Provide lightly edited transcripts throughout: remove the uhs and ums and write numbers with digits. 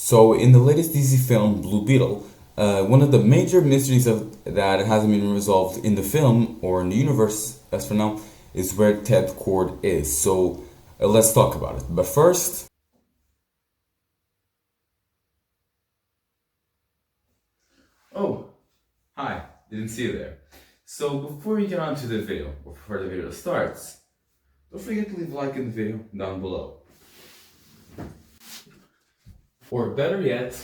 So in the latest DC film, Blue Beetle, one of the major mysteries that hasn't been resolved in the film or in the universe as for now is where Ted Kord is. So let's talk about it. But first, oh, hi, didn't see you there. So before we get on to the video, before the video starts, don't forget to leave a like in the video down below. Or better yet,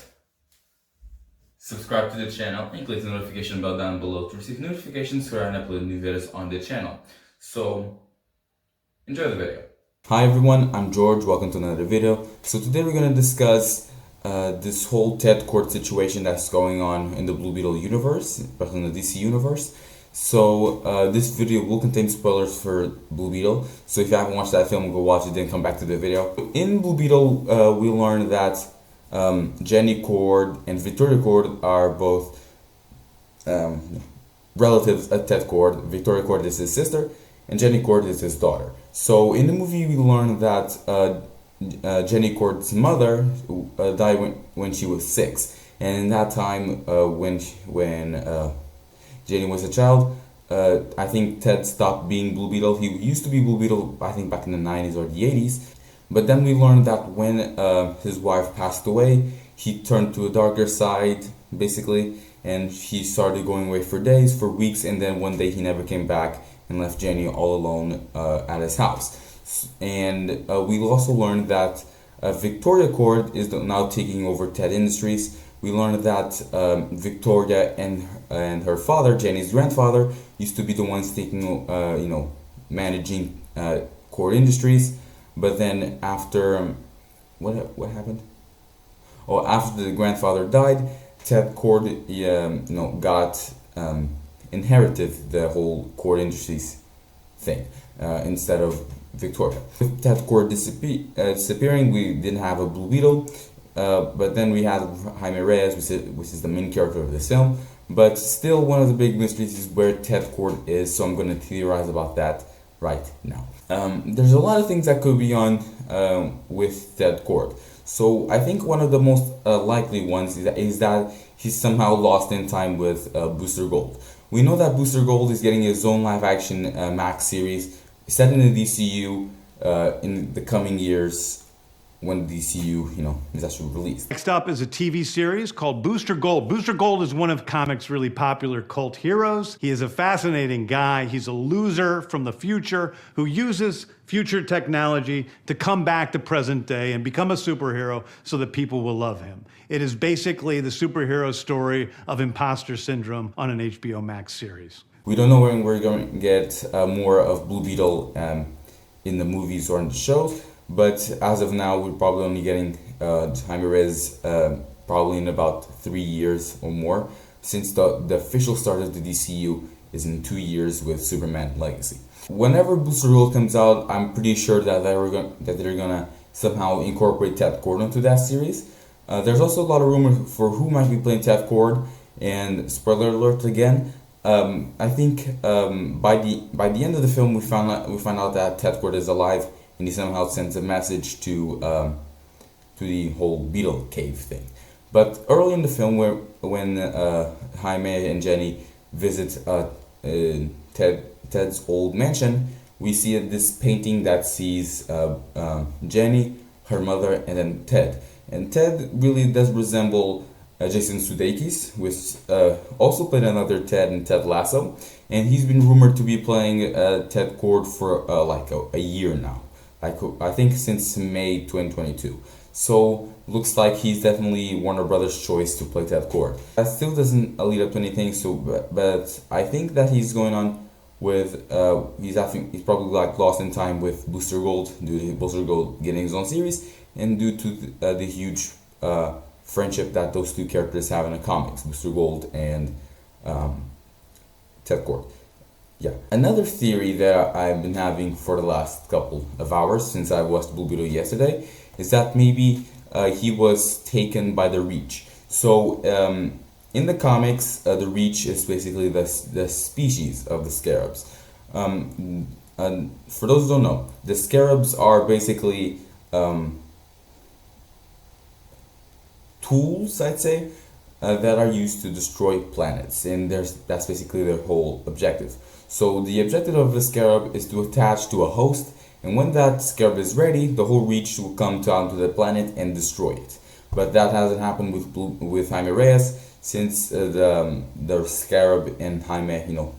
subscribe to the channel and click the notification bell down below to receive notifications when I upload new videos on the channel. So, enjoy the video. Hi everyone, I'm George, welcome to another video. So today we're going to discuss this whole Ted Kord situation that's going on in the Blue Beetle universe, especially in the DC universe. So this video will contain spoilers for Blue Beetle, so if you haven't watched that film, go watch it, then come back to the video. In Blue Beetle, we learned that Jenny Kord and Victoria Kord are both relatives of Ted Kord. Victoria Kord is his sister, and Jenny Kord is his daughter. So in the movie, we learned that Jenny Kord's mother died when she was 6, and in that time, when Jenny was a child, I think Ted stopped being Blue Beetle. He used to be Blue Beetle, I think, back in the 90s or the 80s. But then we learned that when his wife passed away, he turned to a darker side, basically, and he started going away for days, for weeks, and then one day he never came back and left Jenny all alone at his house. And we also learned that Victoria Kord is now taking over Ted Industries. We learned that Victoria and her father, Jenny's grandfather, used to be the ones taking, managing Kord Industries. But then after, what happened? Oh, after the grandfather died, Ted Kord, got inherited the whole Kord Industries thing instead of Victoria. With Ted Kord disappearing, we didn't have a Blue Beetle, but then we had Jaime Reyes, which is the main character of this film. But still, one of the big mysteries is where Ted Kord is, so I'm going to theorize about that right now. There's a lot of things that could be on with Ted Kord. So I think one of the most likely ones is that he's somehow lost in time with Booster Gold. We know that Booster Gold is getting his own live-action Max series set in the DCU in the coming years when the DCU, is actually released. Next up is a TV series called Booster Gold. Booster Gold is one of comics' really popular cult heroes. He is a fascinating guy. He's a loser from the future who uses future technology to come back to present day and become a superhero so that people will love him. It is basically the superhero story of imposter syndrome on an HBO Max series. We don't know when we're going to get more of Blue Beetle in the movies or in the shows. But as of now, we're probably only getting Jaime Reyes probably in about 3 years or more, since the official start of the DCU is in 2 years with Superman Legacy. Whenever Booster Gold comes out, I'm pretty sure that they're gonna somehow incorporate Ted Kord into that series. There's also a lot of rumors for who might be playing Ted Kord, and spoiler alert again. I think by the end of the film, we find out that Ted Kord is alive. And he somehow sends a message to the whole Beetle cave thing. But early in the film, when Jaime and Jenny visit Ted's old mansion, we see this painting that sees Jenny, her mother, and then Ted. And Ted really does resemble Jason Sudeikis, which also played another Ted in Ted Lasso. And he's been rumored to be playing Ted Kord for like a year now. I think since May 2022. So looks like he's definitely Warner Brothers' choice to play Ted Kord. That still doesn't lead up to anything. So, but I think that he's going on with he's probably like lost in time with Booster Gold due to Booster Gold getting his own series and due to the huge friendship that those two characters have in the comics, Booster Gold and Ted Kord. Yeah. Another theory that I've been having for the last couple of hours since I watched Blue Beetle yesterday is that maybe he was taken by the Reach. So in the comics, the Reach is basically the species of the Scarabs. For those who don't know, the Scarabs are basically tools, I'd say, that are used to destroy planets, and that's basically their whole objective. So the objective of the scarab is to attach to a host, and when that scarab is ready, the whole reach will come down to the planet and destroy it. But that hasn't happened with Jaime Reyes, since the scarab and Jaime,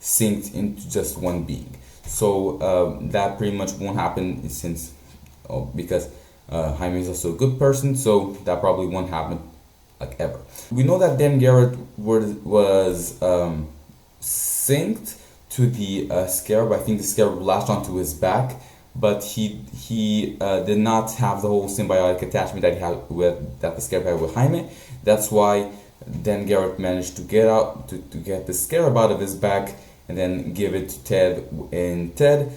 synced into just one being. So that pretty much won't happen because Jaime is also a good person, so that probably won't happen like ever. We know that Dan Garrett was synced to the scarab. I think the scarab latched onto his back, but he did not have the whole symbiotic attachment that the scarab had with Jaime. That's why Dan Garrett managed to get the scarab out of his back and then give it to Ted, and Ted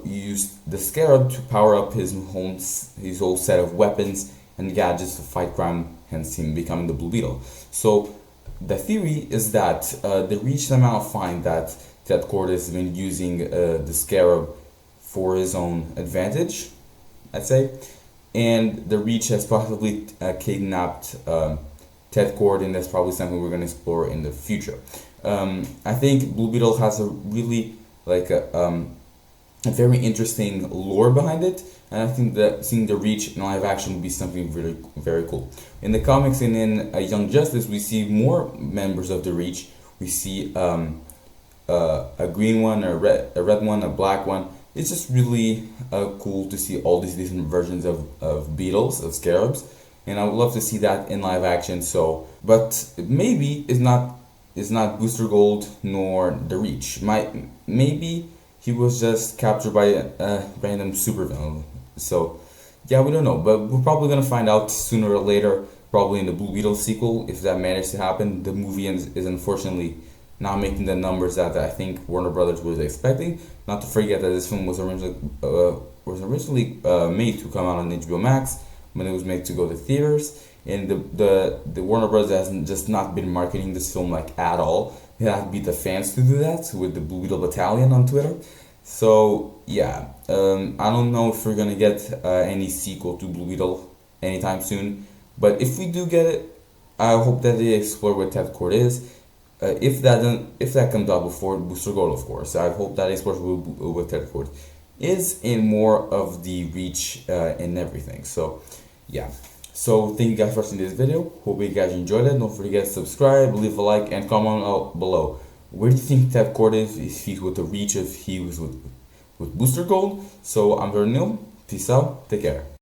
used the scarab to power up his whole set of weapons and gadgets to fight crime, hence him becoming the Blue Beetle. So the theory is that the Reach somehow find that Ted Kord has been using the scarab for his own advantage, I'd say, and the Reach has possibly kidnapped Ted Kord, and that's probably something we're going to explore in the future. I think Blue Beetle has a really a very interesting lore behind it, and I think that seeing the Reach in live action would be something really very cool. In the comics and in Young Justice, we see more members of the Reach. We see a green one, a red one, a black one. It's just really cool to see all these different versions of beetles, of scarabs, and I would love to see that in live action. So, but maybe it's not Booster Gold nor the Reach. Maybe he was just captured by a random supervillain. So, yeah, we don't know, but we're probably gonna find out sooner or later, probably in the Blue Beetle sequel, if that managed to happen. The movie is unfortunately not making the numbers that I think Warner Brothers was expecting. Not to forget that this film was originally made to come out on HBO Max, when it was made to go to theaters, and the Warner Brothers has just not been marketing this film like at all. They have to beat the fans to do that with the Blue Beetle Battalion on Twitter. So yeah, I don't know if we're gonna get any sequel to Blue Beetle anytime soon, but if we do get it, I hope that they explore what Ted Kord is. If that comes out before Booster Gold, of course, I hope that explores what Ted Kord is in more of the Reach and everything. So yeah. So thank you guys for watching this video. Hope you guys enjoyed it. Don't forget to subscribe, leave a like, and comment out below. Where do you think Ted Kord is? If he's with the Reach, if he was with Booster Gold? So I'm very new. Peace out. Take care.